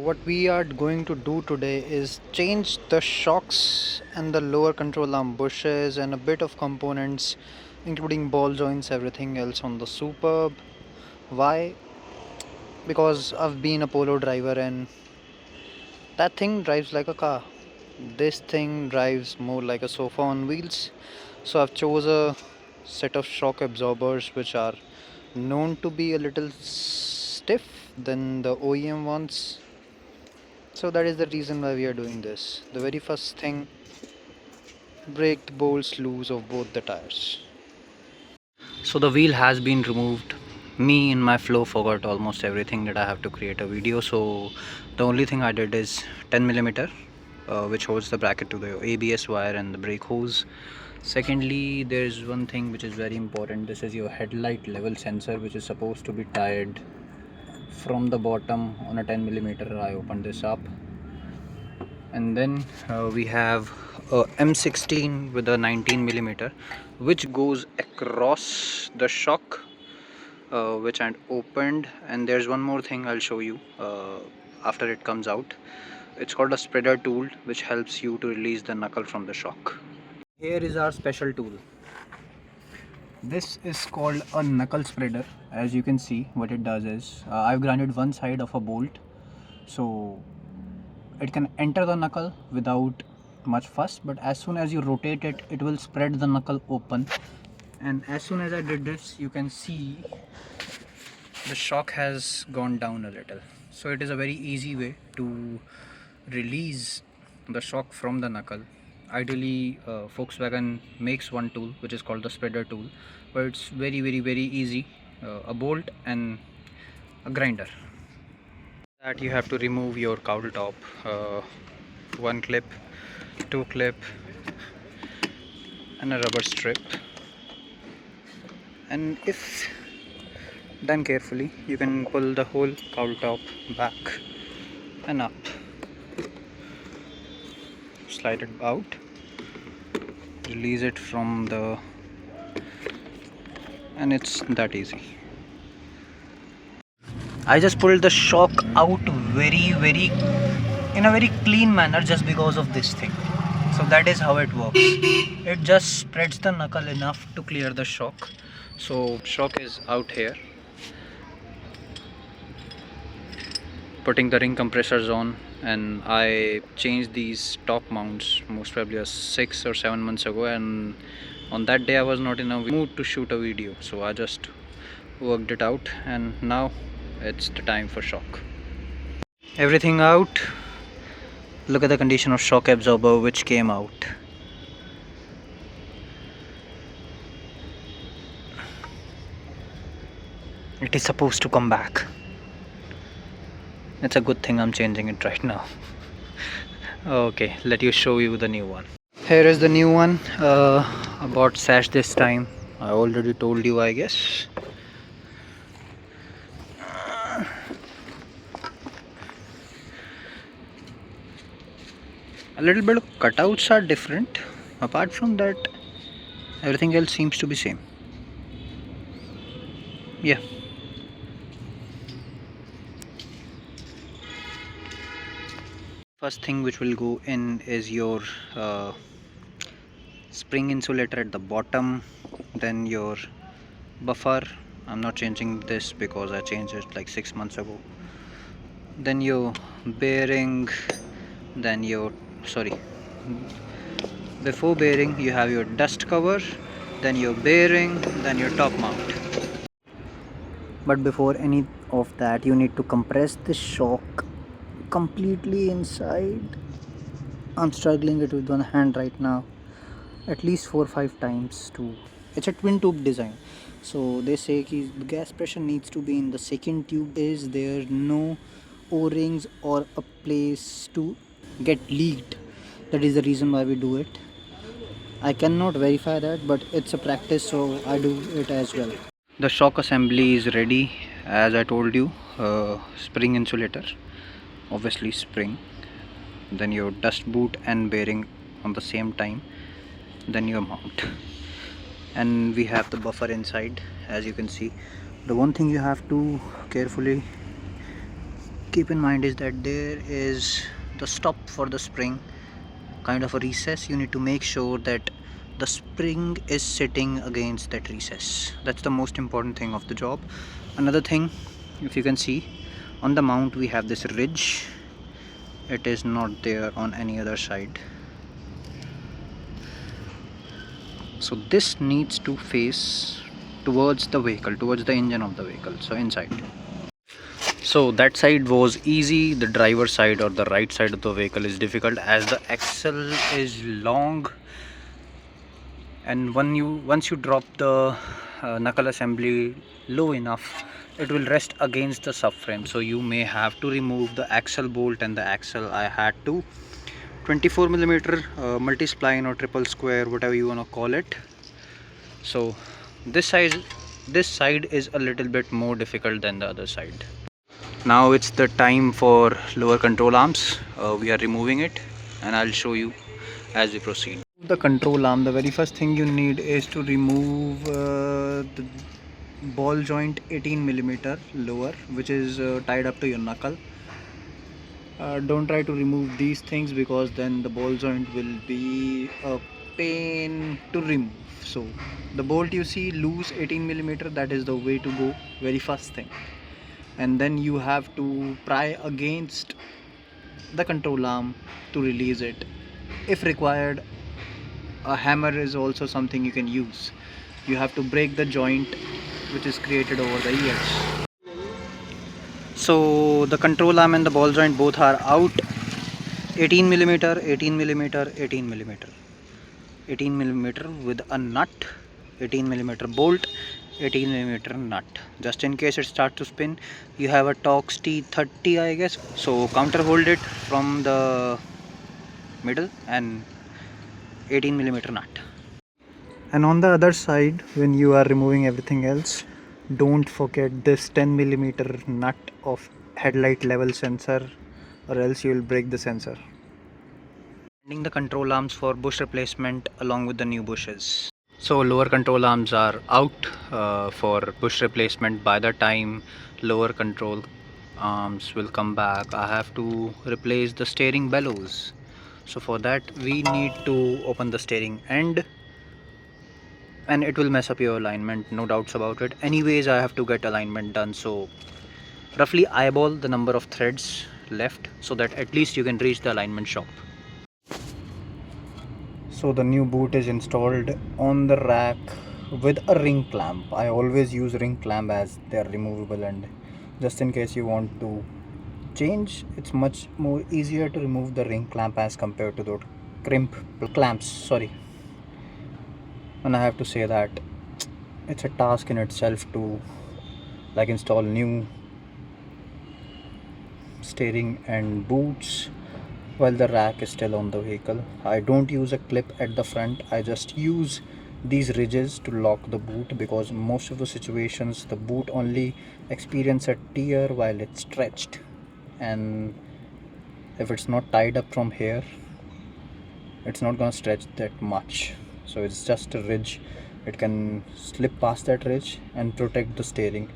what we are going to do today is change the shocks and the lower control arm bushes and a bit of components, including ball joints, everything else on the Superb. Why? Because I've been a polo driver and that thing drives like a car. This thing drives more like a sofa on wheels. So I've chose a set of shock absorbers which are known to be a little stiff than the OEM ones. So that is the reason why we are doing this. The very first thing, break the bolts loose of both the tires. So the wheel has been removed. Me in my flow forgot almost everything that I have to create a video. So the only thing I did is 10 millimeter, which holds the bracket to the ABS wire and the brake hose. Secondly, there is one thing which is very important. This is your headlight level sensor, which is supposed to be tied from the bottom on a 10 millimeter. I opened this up, and then we have a M16 with a 19 millimeter, which goes across the shock, which I opened. And there's one more thing I'll show you after it comes out. It's called a spreader tool, which helps you to release the knuckle from the shock. Here is our special tool. This is called a knuckle spreader. As you can see, what it does is I've grinded one side of a bolt, so it can enter the knuckle without much fuss, but as soon as you rotate it, it will spread the knuckle open. And as soon as I did this, you can see the shock has gone down a little. So it is a very easy way to release the shock from the knuckle. Ideally, Volkswagen makes one tool which is called the spreader tool, but it's very easy. A bolt and a grinder. That you have to remove your cowl top, one clip, two clip, and a rubber strip. And if done carefully, you can pull the whole cowl top back and up, slide it out, release it from the, and it's that easy. I just pulled the shock out in a very clean manner just because of this thing. So that is how it works. It just spreads the knuckle enough to clear the shock. So shock is out here. Putting the ring compressors on, and I changed these top mounts most probably 6 or 7 months ago, and on that day I was not in a mood to shoot a video, so I just worked it out, and now it's the time for shock. Everything out. Look at the condition of shock absorber which came out. It is supposed to come back. It's a good thing I'm changing it right now. Okay, let you show you the new one. Here is the new one. I bought sash this time. I already told you, I guess. A little bit of cutouts are different. Apart from that, everything else seems to be same. Yeah. First thing which will go in is your spring insulator at the bottom, then your buffer. I'm not changing this because I changed it like 6 months ago. Then your bearing, then your before bearing you have your dust cover, then your bearing, then your top mount. But before any of that, you need to compress the shock completely inside. I'm struggling it with one hand right now, at least 4 or 5 times to. It's a twin tube design, so they say the gas pressure needs to be in the second tube. Is there no O-rings or a place to get leaked? That is the reason why we do it. I cannot verify that, but it's a practice, so I do it as well. The shock assembly is ready. As I told you, spring insulator, obviously spring, then your dust boot and bearing on the same time, then your mount, and we have the buffer inside. As you can see, the one thing you have to carefully keep in mind is that there is the stop for the spring, kind of a recess. You need to make sure that the spring is sitting against that recess. That's the most important thing of the job. Another thing, if you can see on the mount, we have this ridge. It is not there on any other side, so this needs to face towards the vehicle, towards the engine of the vehicle, so inside. So that side was easy. The driver side or the right side of the vehicle is difficult, as the axle is long, and once you drop the knuckle assembly low enough, it will rest against the subframe, so you may have to remove the axle bolt and the axle. I had to 24 millimeter multi-spline or triple square, whatever you want to call it. So this side is a little bit more difficult than the other side. Now it's the time for lower control arms. We are removing it, and I'll show you as we proceed. The control arm, the very first thing you need is to remove the ball joint 18 millimeter lower, which is tied up to your knuckle. Don't try to remove these things, because then the ball joint will be a pain to remove. So the bolt you see loose 18 millimeter, that is the way to go, very first thing. And then you have to pry against the control arm to release it. If required, a hammer is also something you can use. You have to break the joint which is created over the years. So the control arm and the ball joint both are out. 18 millimeter, 18 millimeter, 18 millimeter, 18 millimeter with a nut, 18 millimeter bolt, 18 millimeter nut. Just in case it starts to spin, you have a Torx T30, I guess. So counter hold it from the middle and 18 millimeter nut. And on the other side, when you are removing everything else, don't forget this 10 millimeter nut of headlight level sensor, or else you will break the sensor. Ending the control arms for bush replacement along with the new bushes. So lower control arms are out for bush replacement. By the time lower control arms will come back, I have to replace the steering bellows. So for that we need to open the steering end, and it will mess up your alignment, no doubts about it. Anyways, I have to get alignment done, so roughly eyeball the number of threads left so that at least you can reach the alignment shop. So the new boot is installed on the rack with a ring clamp. I always use ring clamp as they are removable, and just in case you want to change, it's much more easier to remove the ring clamp as compared to the crimp clamps. Sorry, and I have to say that it's a task in itself to like install new steering and boots while the rack is still on the vehicle. I don't use a clip at the front, I just use these ridges to lock the boot, because most of the situations the boot only experience a tear while it's stretched, and if it's not tied up from here, it's not gonna stretch that much. So it's just a ridge, it can slip past that ridge and protect the steering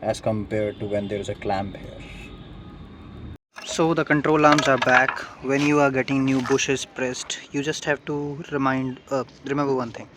as compared to when there is a clamp here. So the control arms are back. When you are getting new bushes pressed, you just have to remember one thing.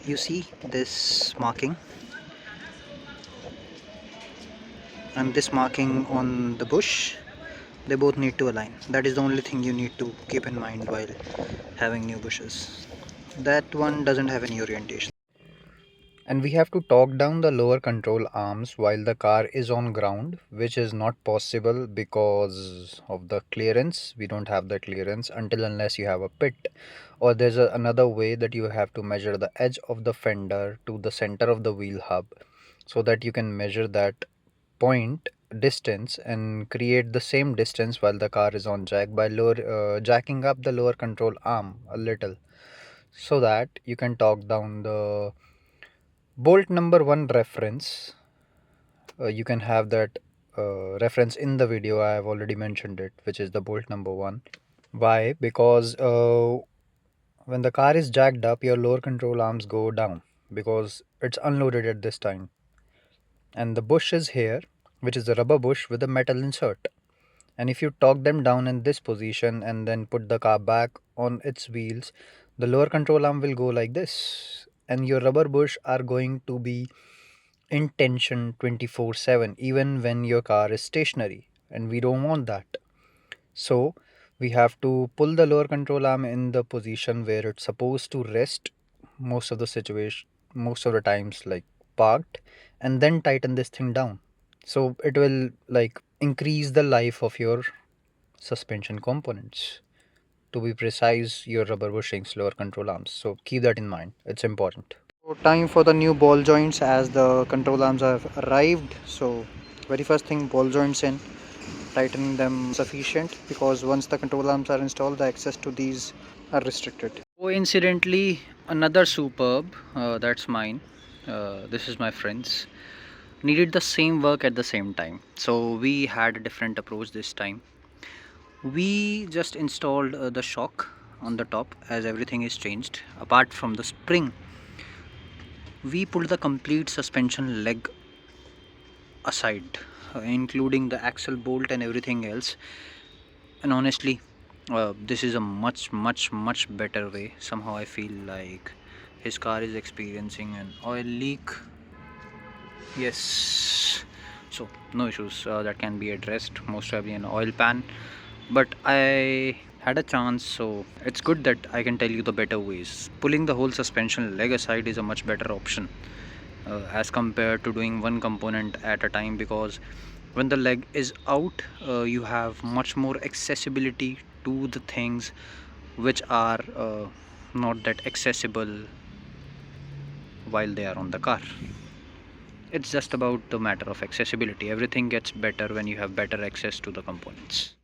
You see this marking and this marking on the bush, they both need to align. That is the only thing you need to keep in mind while having new bushes. That one doesn't have any orientation. And we have to torque down the lower control arms while the car is on ground, which is not possible because of the clearance. We don't have the clearance until unless you have a pit, or there's another way that you have to measure the edge of the fender to the center of the wheel hub, so that you can measure that point distance and create the same distance while the car is on jack by jacking up the lower control arm a little, so that you can torque down the bolt number 1 reference. You can have that reference in the video. I have already mentioned it, which is the bolt number 1. Why? Because when the car is jacked up, your lower control arms go down because it's unloaded at this time, and the bush is here. which is a rubber bush with a metal insert. And if you torque them down in this position and then put the car back on its wheels, the lower control arm will go like this. And your rubber bush are going to be in tension 24/7, even when your car is stationary. And we don't want that. So we have to pull the lower control arm in the position where it's supposed to rest most of the times, like parked, and then tighten this thing down. So it will like increase the life of your suspension components. To be precise, your rubber bushings, lower control arms. So keep that in mind. It's important. So time for the new ball joints as the control arms have arrived. So very first thing, ball joints in, tightening them sufficient because once the control arms are installed, the access to these are restricted. Coincidentally, another Superb, that's mine. This is my friend's. Needed the same work at the same time. So we had a different approach this time. We just installed the shock on the top as everything is changed. Apart from the spring, we pulled the complete suspension leg aside, including the axle bolt and everything else. And honestly, this is a much better way. Somehow I feel like his car is experiencing an oil leak. Yes, so no issues that can be addressed, most probably an oil pan. But I had a chance, so it's good that I can tell you the better ways. Pulling the whole suspension leg aside is a much better option as compared to doing one component at a time, because when the leg is out, you have much more accessibility to the things which are not that accessible while they are on the car. It's just about the matter of accessibility. Everything gets better when you have better access to the components.